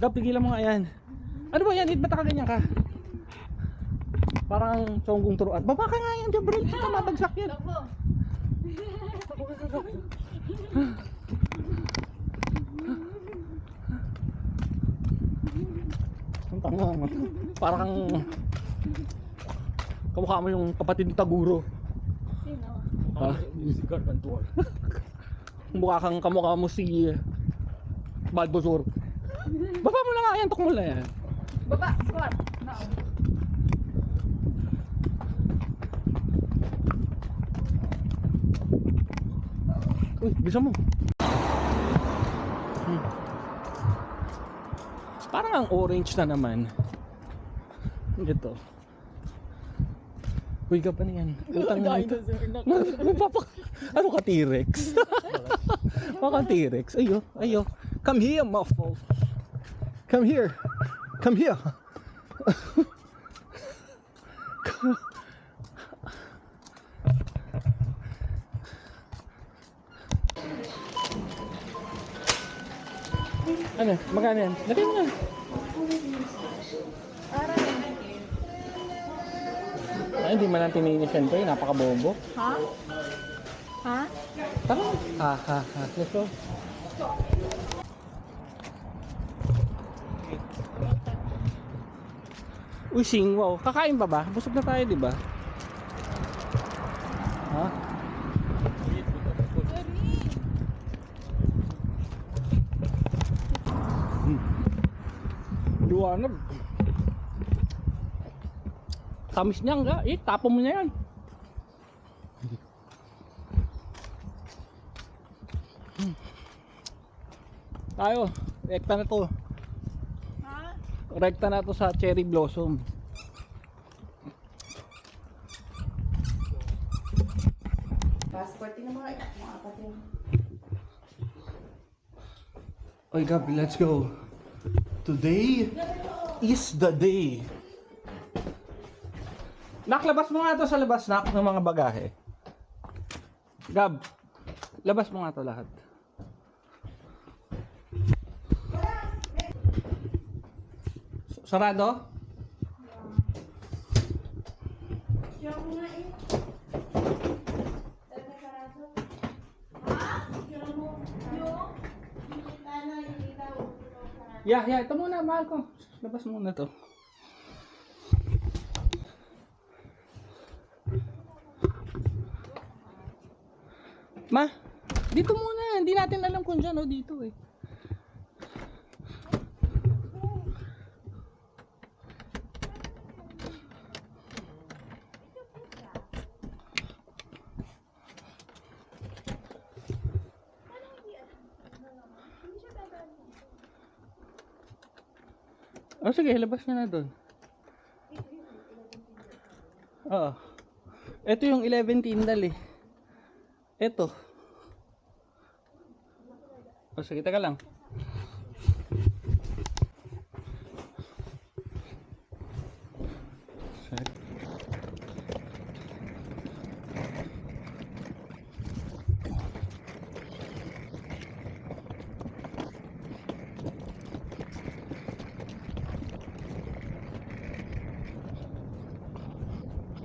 Gab, pigilan mo nga yan. Ano ba yan? Ba't nakaganyan ka? Parang tsonggong turuan. Baba ka nga yan, Gabriel. Baka mabagsak yan. Ang tanga mo. Parang kamukha mo yung kapatid ni Taguro. Sino? Ha? Music Gargantuan. Mukha kang kamukha mo si Balbosor. Baba mo na nga yan, tukmol na yan. Baba, squat. No. Uy, bisa mo. Parang ang orange na naman. Ito. Uy, ka pa niyan. Utang na ito. Ano ka, T-Rex? Baka T-Rex. Ayo, ayo. Come here, muffle. Come here. Come here. Ano? Magkano yan? Lagay mo na. Ay, hindi man lang tinignan siyempre. Napakabobo. Ha? Ha? Tara. Ha, ha, ha. Let's go. Uy, singwaw. Kakain pa ba? Busog na tayo, di ba? Ha? Liwanag. Tamis niya nga. Eh, tapon mo na yan. Tayo. Rekta na to. Ha? Rekta na to sa cherry blossom. Passport na mga kapatid. Oy, Gab, let's go. Today is the day. Naklabas mo nga to sa labas nak ng mga bagahe. Gab, labas mo nga to lahat. Sarado? Yung nga eh. Talaga sarado. Ha? Yung mo. Yung? Ano, hindi daw. Yeah, ito muna, mahal ko. Labas muna to. Ma, dito muna. Hindi natin alam kung dyan o dito eh. Oh, sige, labas na doon. Oo. Ito yung 11 Tyndall eh. Ito. Oh, sige, teka lang.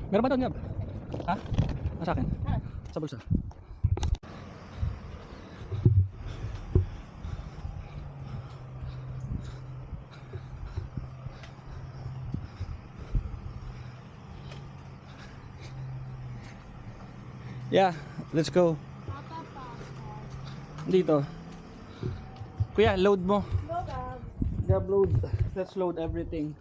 Meron ba doon, Gab? Ha? Sa akin? Sa bulsa. Yeah, let's go. Dito. Kuya, load mo. Gab, load. Let's load everything.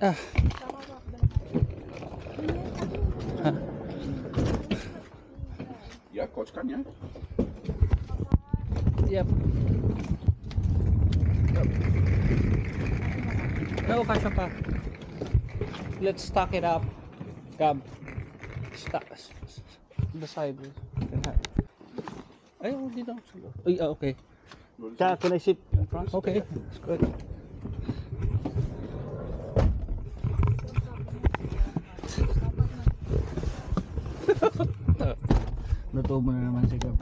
Ah. Ja, koczka, nie? Yep. No, kasha pa. Let's stack it up. Gab. Stack. The side. Ay, oh, dito. Ay, okay. Can I sit in front? Okay, that's good. Natubo na naman si Gab.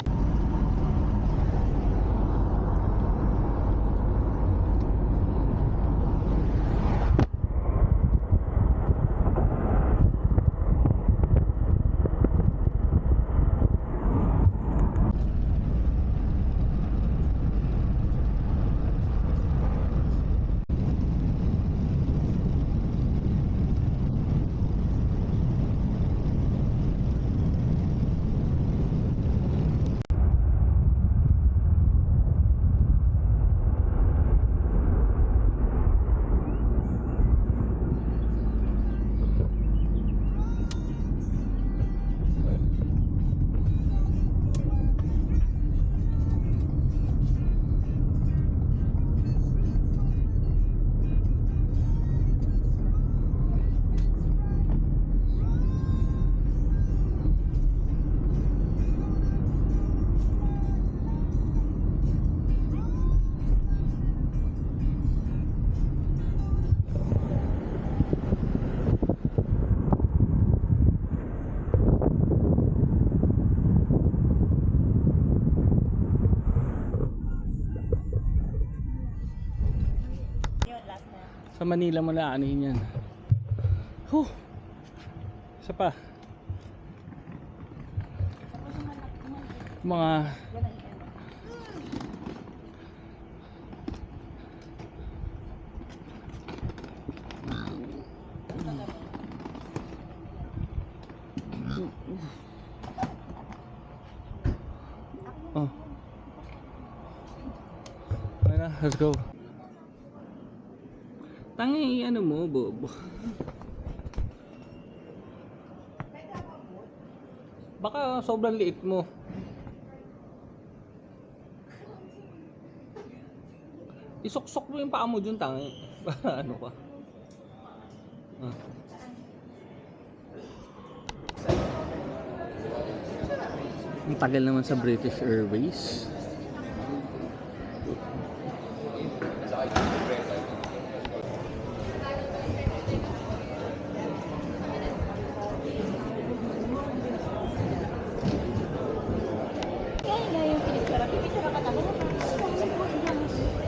Sa Manila mo na anuhin yan. Huh. Isa pa. Mga oh. Okay na, let's go. Tangi, ano mo, bobo. Baka sobrang liit mo. Isuksok mo yung paa mo dun, tangi. Para ano ka. Ah. Ang tagal naman sa British Airways.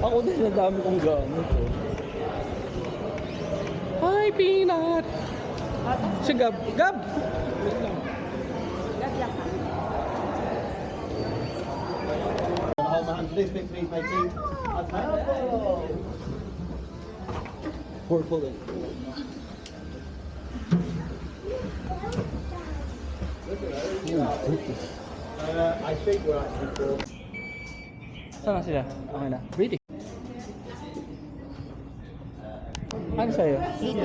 Ako din, ang dami kong gamit. Hi, Peanut! Si Gab. Gab! Wait lang. Purple and I think we're actually saan na sila? Okay na. British. Ano sa'yo? 80.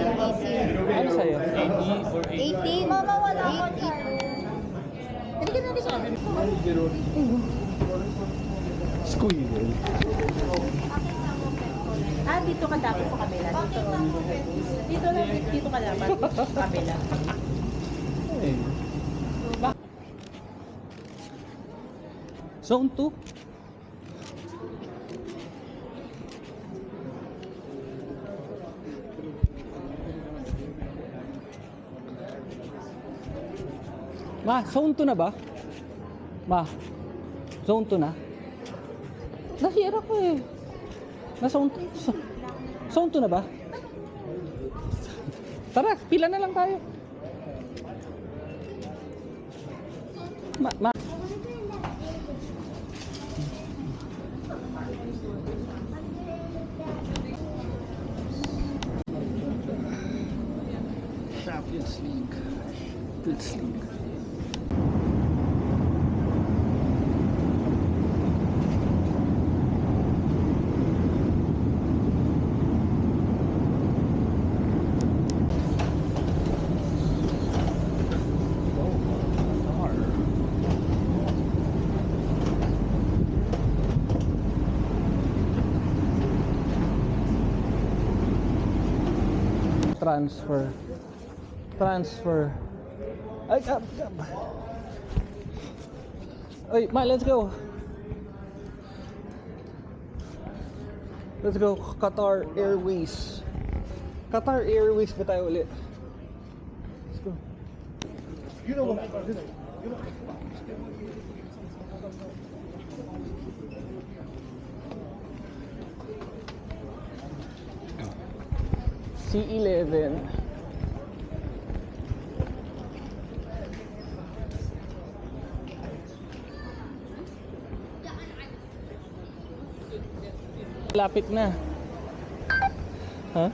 Ano sa'yo? 80. Mama, wala ko dito. Halika na dito. Squirrel. Ah, dito ka dapat sa kabila. Dito ka dapat sa kabila. Zone 2. Ma, zone 2 na ba? Ma, zone 2 na? Nasira ko eh. Na zone 2. Zone 2 na ba? Tara, pila na lang tayo. Ma. Champions League. Good sleep. Transfer. Ay, Ay, Ma, let's go. Let's go Qatar Airways. Qatar Airways ba tayo ulit? Let's go. C11. Lapit na. Ha?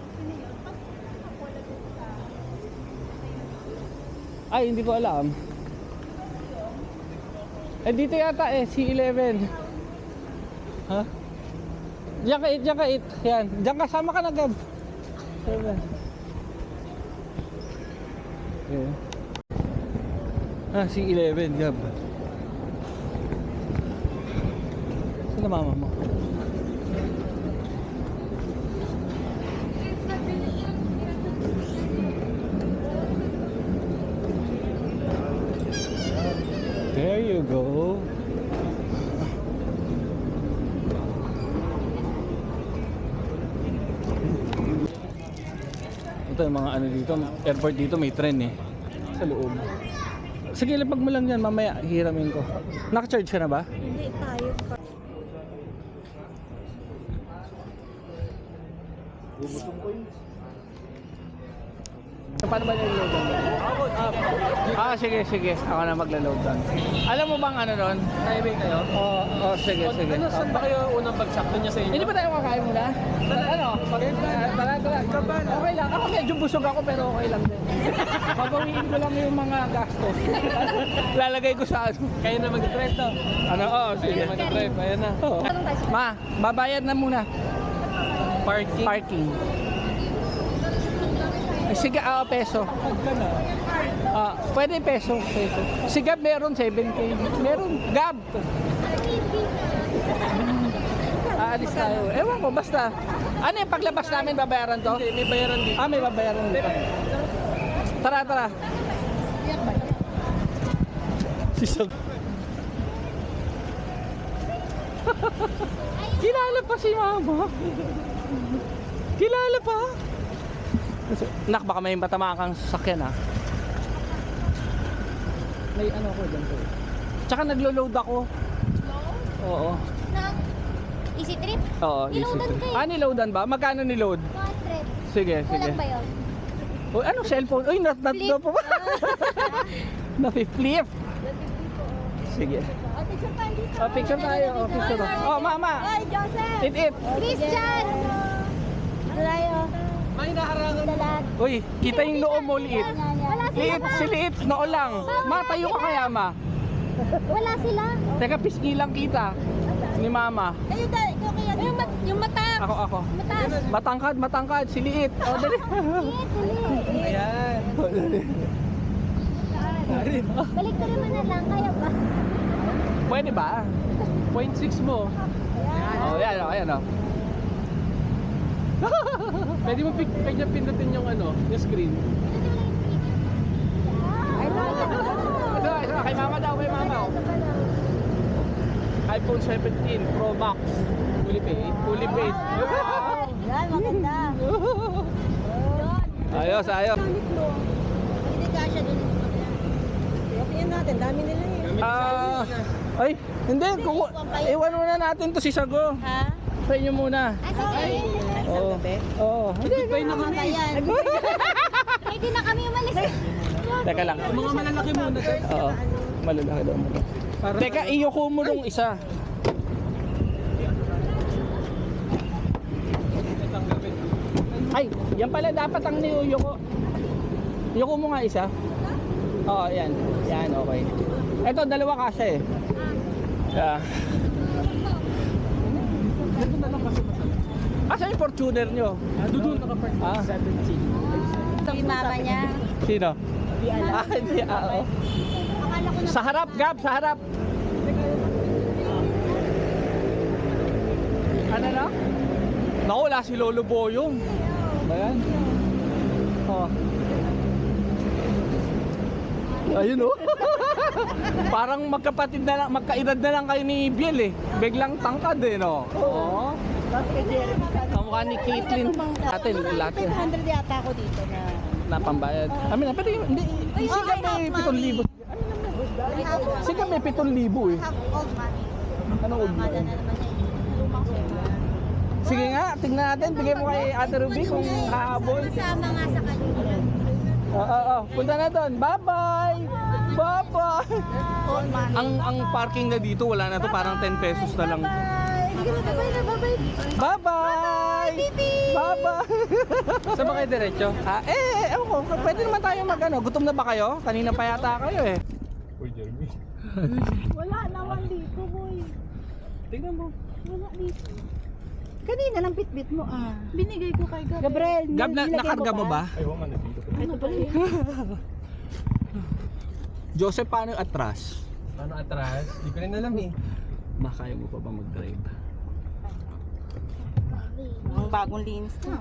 Ay, hindi ko alam. Eh, dito yata eh, C11. Ha? Diyan ka 8, diyan ka 8. Yan. Diyan ka, sama ka na, Gab. Ayan. Ah, C11, Gab. Saan na mama mo? There you go. Ito yung mga ano dito, airport dito may tren eh. Sa loob. Sige, lapag mo lang yan, mamaya hiramin ko. Naka-charge ka na ba? Hindi tayo pa. Paano ba nag-load doon? Sige. Ako na magla-load doon. Alam mo bang ano doon? Highway kayo? Oo, sige. Ano, saan ba kayo unang bagsak? Doon niya sa inyo? Hindi ba tayo kakain muna? Ano? Tara. Okay lang. Ako medyo busog ako pero okay lang din. Babawiin ko lang yung mga gastos. Lalagay ko sa ano. Kayo na mag-drive to? Ano? Oo, sige. Kayo mag-drive, ayan na. Oo. Ma, babayad na muna. Parking. Sige, peso. Pwede peso. Si Gab meron 7K. Meron. Gab! Aalis tayo. Ewan ko, basta. Ano yung paglabas namin babayaran to? Hindi, may bayaran dito. May babayaran dito. Tara. Sisag. Kilala pa si mama. Kilala pa. Nak, baka may matamaan kang sasakyan ha. May ano ako dyan ko. Tsaka naglo-load ako. Oo. Na, easy trip? Oo, Niloadan easy. ka eh. Niloadan ba? Magkano niload? 100. Sige. Kulang ba yun? O, ano cellphone? Uy, not Flip. pa ba? Na-flip. Sige. O, picture pa dito. Picture tayo. Picture. Mama. Ay, Joseph. It. Christian. Ano tayo? May naharangan. Dalat. Uy, kita yung noo mo, liit. Wala sila. Liit, si liit, noo lang. Ma, tayo ka kaya, ma. Wala sila. Teka, pisngi lang kita. Ni mama. Ayun, ikaw kaya. Yung mata. Ako. Mata. Matangkad, si liit. O, dali. Ayan. Balik ka naman na lang. Kaya ba? Pwede ba? 0.6 mo. Ayan. Ayan o. Pwede mo pindutin yung ano, yung screen. Ay, Ito, kay mama daw, kay mama. iPhone 17 Pro Max. Fully paid. Fully paid. Yan, maganda. Ayos. Hindi ka siya dun. Tingnan natin, dami nila eh. Ay, hindi. Iwan muna natin to si Sago. Ha? Sa inyo muna. Sige. Oo. Goodbye na kami. Ayan. Ready na kami umalis. Teka lang. Mga malalaki muna. Oo. Malalaki daw muna. Teka, iyoko mo nung isa. Ay, yan pala dapat ang niyuyoko. Iyoko mo nga isa. Oo, yan. Yan, okay. Ito, dalawa kasya eh. Yeah. Asa yung Fortuner nyo? Doon nakapark. 17. Yung mama niya. Sino? Hindi. Oo. Akala ko na. Sa harap, Gab, sa harap. Ano na? Naku, wala si Lolo Boyong. Ba yan? Oh. Ayun oh. Parang magkapatid na lang, magkaedad na lang kayo ni Biel eh. Biglang tangkad eh no. Oo. Kamukha ni Caitlyn. Atin, lahat yun. 500 yata ako dito na. Napambayad. Amin na, pwede yung, hindi. Sige may 7,000. Sige may 7,000 eh. Half old money. Ano old Mada money? na naman eh. Lumang sema. Sige nga, tingnan natin. Bigay mo kay Ate Ruby kung hahabol. Kasama nga sa kanila. Oo, punta na doon. Bye-bye! Bye-bye! Old money. Ang parking na dito, wala na to. Parang 10 pesos na lang. Bye-bye. Bye-bye! Bye-bye! Saan ba kayo diretso? Ewan ko. Pwede naman tayo mag-ano. Gutom na ba kayo? Kanina pa yata kayo eh. Uy, Jeremy. Wala naman dito, boy. Tingnan mo. Wala dito. Kanina lang bitbit mo ah. Binigay ko kay Gabriel. Gab, nakarga mo ba? Ay, wala na dito. Ito pala yun. Joseph, paano yung atras? Paano atras? Di ko rin alam eh. Kaya mo pa ba mag-drive? Ang bagong linis na.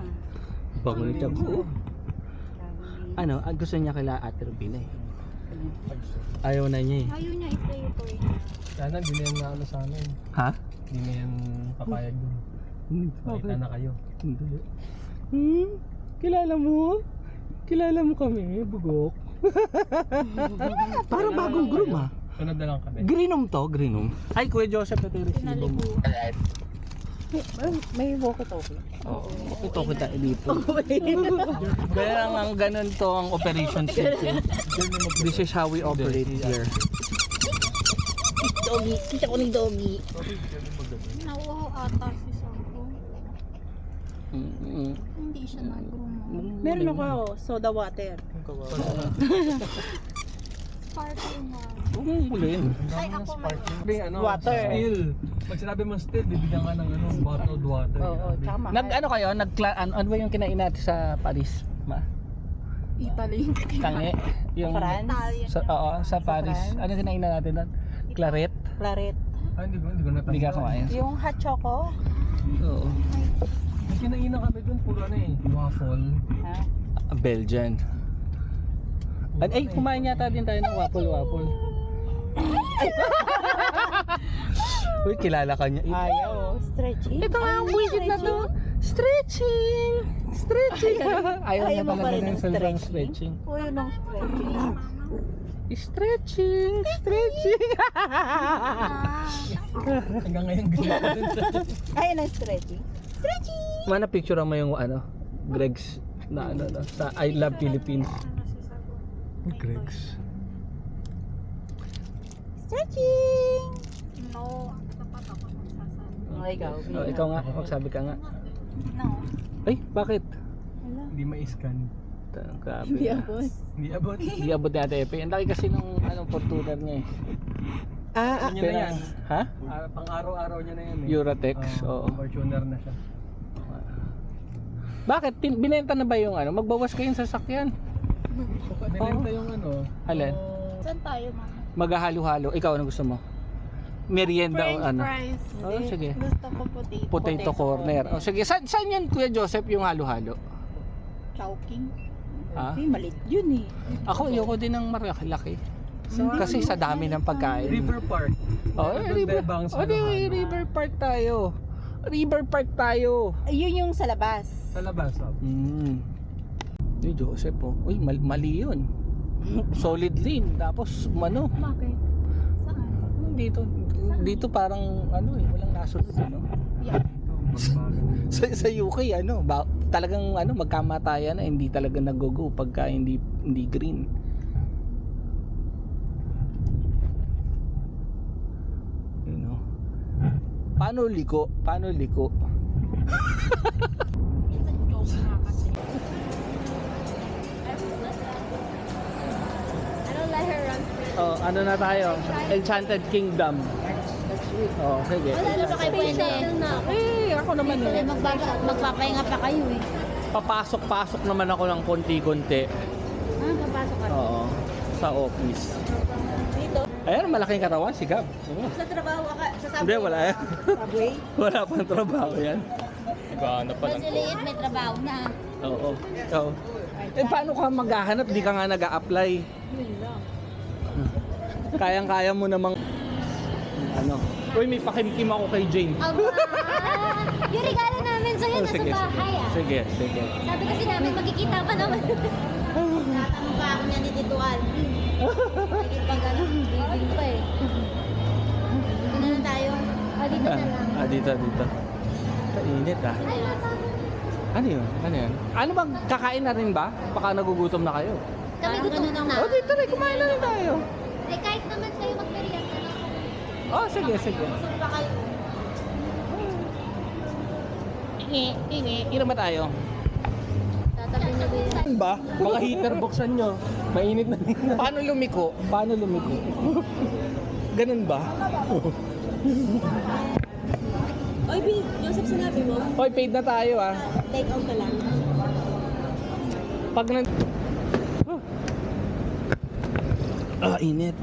Bago nito ko. Ano, gusto niya kila Ate Rubina eh. Ayaw na niya eh. Ayaw niya i-play ito eh. Sana, di na yan na ano sa amin. Ha? Di na yan papayag dun. Makita na kayo. Hindi. Kilala mo? Kilala mo kami, bugok. Parang bagong groom ah. Sunod na lang kami. Greenom to, Greenom. Ay, Kuya Joseph, ito yung resibo mo. May walkie-talkie. Oo, walkie-talkie tayo dito. Kaya ang ganun to ang operation system. This is how we operate here. Doggy. Kita ko ni Doggy. Nauuhaw ata si Sampo. Hindi siya nag-groom. Meron ako soda water. Sparkling one. Huwag mong bulin. Ay, ako man. Sabi, ano, Water. still. Pag sinabi mo still, bibigyan ka ng ano, bottled water. Oo, tama. Ano kayo? Ano ba yung kinain natin sa Paris? Italy. Tangi? Yung France. Italian. oo, sa Paris. France. Ano kinain na natin doon? Claret? Claret. Ah, hindi ko natanggap. Hindi ka kumain? Yung hot choco. Oo. May kinainan kami dun, puro ano eh, waffle. Ha? Belgian. Ay, kumain yata din tayo ng waffle. Uy, kilala ka niya. Ayaw. Stretching. Ito nga ang widget na to. Stretching! Ayaw niya mo pa talaga rin ng ng sobrang stretching? stretching. O yun ang stretching. Stretching! Hanggang ngayon ganyan ko din siya. Ayun ang stretching. Stretching! Mana picture mo yung Greg's na sa I Love Philippines. Greg's. Stretching! No. Dapat ako magsasabi. Ikaw. Ikaw nga, magsabi ka nga. No. Ay, bakit? Hindi ma-scan. Grabe. Hindi abot. Hindi abot. Hindi abot ni Ate Epe. Ang laki kasi nung Fortuner niya eh. Ano na yan? Ha? Pang araw-araw niya na yan eh. Euratex, oo. Fortuner na siya. Bakit? Binenta na ba yung magbawas kayong sasakyan? Binenta yung ano. Alin? Saan tayo, mama? Maghahalo-halo. Ikaw, ano gusto mo? Merienda o French fries. Oh, sige. Gusto ko potato. Potato corner. O sige, saan yan Kuya Joseph yung halo-halo? Chowking. Ha? Ay, malit yun eh. Ako, ayoko din ng malaki. Kasi sa dami ng pagkain. River Park. Oh, River. Bebang sa Oh, di, Halo-halo. River Park tayo. River Park tayo. Ayun yung sa labas. Sa labas, oh. Ni Joseph oh. Uy, mali yun. Solid lane. Tapos, Bakit? Saan? Dito parang, walang nasunod, Yeah. sa UK, talagang, magkamatayan na, hindi talaga nag-go pagka hindi green. Paano liko? It's a joke nga kasi. I don't let her run straight. Oh, ano na tayo? Enchanted Kingdom. Oh, sige. Wala na ba kayo pwede? Ako naman eh. Magpapahinga pa kayo eh. Papasok naman ako ng konti-konti. Papasok ka. Oo. Sa office. Dito. Ayan, malaking katawan si Gab. Oo. Sa trabaho ka. Sa subway. Hindi, wala yan. Subway. Wala pang trabaho yan. Gana pa lang. Mas liit, may trabaho na. Oo. Ikaw. Paano ka maghahanap? Di ka nga nag-a-apply. Yun lang. Kayang-kaya mo namang Uy, may pakimkim ako kay Jane. Aba! Yung regalo namin sa'yo Oh, nasa sige, bahay ah. sige, sige. Sabi kasi namin magkikita pa naman. Tatanong pa ako niya ni Tito Alvin. Lagi pa gano'n, bibing pa eh. Dito na lang tayo. Dito na lang. Dito. Kainit ah. Ay, matapos. Ano yun? Ano yan? Ano bang kakain na rin ba? Baka nagugutom na kayo. Kami Parang gutom ganun na. Oh, dito rin, kumain na rin tayo. Eh, kahit naman sa'yo magmerienda na ako. Oh, sige, sige. Busog pa kayo. Ilan ba tayo? Tatabi na ba yan? Ano ba? Mga heater buksan nyo. Mainit na. Paano lumiko? Paano lumiko? Ganun ba? Oy, babe, Joseph, sinabi mo? Hoy, paid na tayo ah. Take out ka lang. Pag nan... init.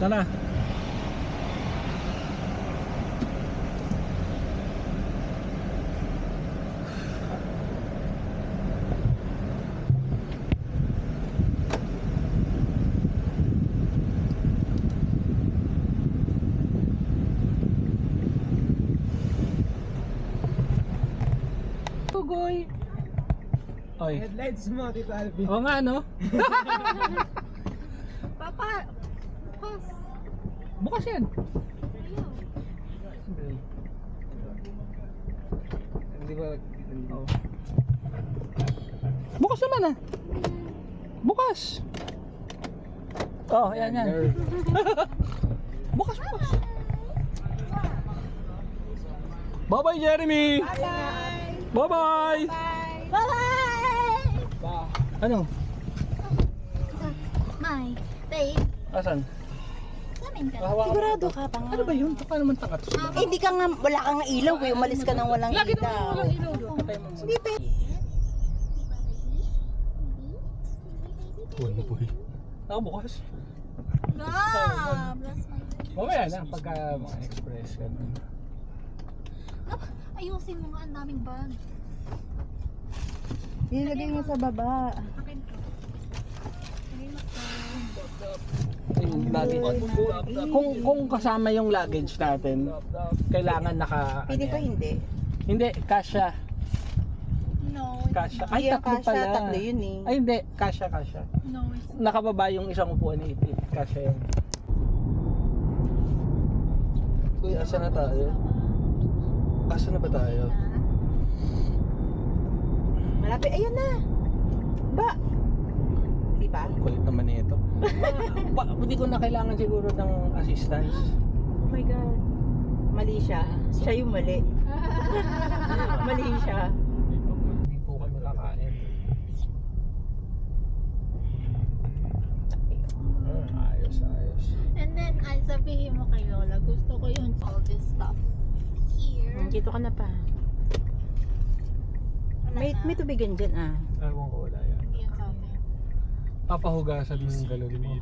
Tara. Tugoy. Oy. Headlights mo, Tito Alvin. Oo nga no? Papa! Bukas. Bukas yan. Hindi ba? Oo. Bukas naman ah. Bukas. Oh, yan. Bukas. Bye-bye, Jeremy. Bye-bye. Bye-bye! Ano? May, babe. Asan? Samin ka. Sigurado ka pa nga. Ano ba yun? Baka naman takat. Eh, hindi ka nga, wala kang nga ilaw eh. Umalis ka nang walang Lagi naman ilaw. walang ilaw doon. Patay mo. Hindi pa. Buhay. Ako bukas. God! Bless my Mamaya na, pagka mga express ka nun. Ayusin mo nga, ang daming bag. Ilagay mo sa baba. Akin to. Lagay mo to. Yung luggage. Kung kasama yung luggage natin, kailangan naka... Pili ko hindi. Hindi, kasya. No, Kasya. Ay, Hindi, tatlo kasya, pala. tatlo yun eh. Ay, hindi. Kasya. no. Nakababa yung isang upuan ni Itit. Kasya yun. Uy, asa na tayo? Asa na ba tayo? Malapit. Ayun na. Ba? Di ba? Kulit naman nito. Hindi ko na kailangan siguro ng assistance. Oh my God. Mali siya. Siya yung mali. Mali siya. Hindi po kami kakain. Ayos. And then, ay sabihin mo kay Lola, gusto ko yung all this stuff here. Dito ka na pa. May tubigan dyan ah. Ewan ko, wala yan. Yung sabi. Papahugasan mo yung galon mo.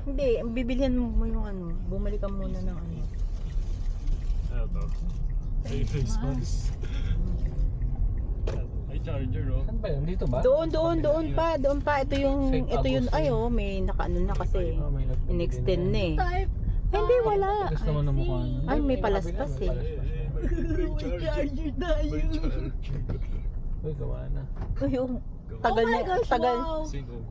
Hindi, bibilihan mo yung ano. Bumalik ka muna ng ano. Ay, face mask. Ay, charger, oh. Saan ba yun? Dito ba? Doon pa. Ito yung, ay oh, may nakaano na kasi. Oh, may nag- In-extend na eh. Type. Hindi, wala. Gusto mo na mukha nun? Ay, may palaspas eh. May charger tayo. May charger. Uy, gawa na. Uy, oh, tagal na,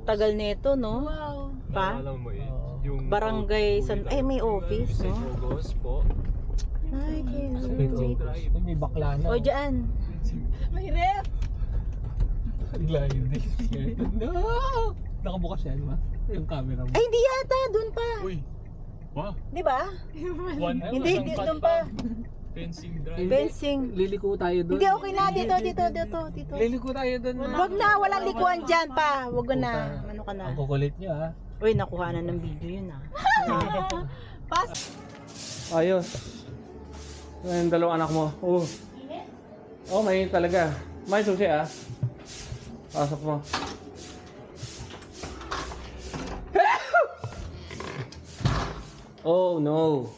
tagal nito, no? Wow. Pa? Alam mo eh. Oo. Yung Barangay San, ay may office, St. no? August po. Ay, Wait, cute. Uy, may bakla na. O, dyan. May ref. Gliding. No! Nakabukas yan, ma? Yung camera mo. Ay, hindi yata, dun pa. Uy! Wow! Di ba? One Hindi, dun pa. Fencing drive. Fencing. Liliko tayo doon. Hindi, okay na. Dito. Liliko tayo doon, ma. Wag na, walang likuan dyan pa. Wag na. Ano ka na? Ang kukulit nyo, ha? Uy, nakuha na ng video yun ah. Pas. Ayos. Yung dalawang anak mo. Oh, may talaga. May susi ah. Pasok mo. Oh no.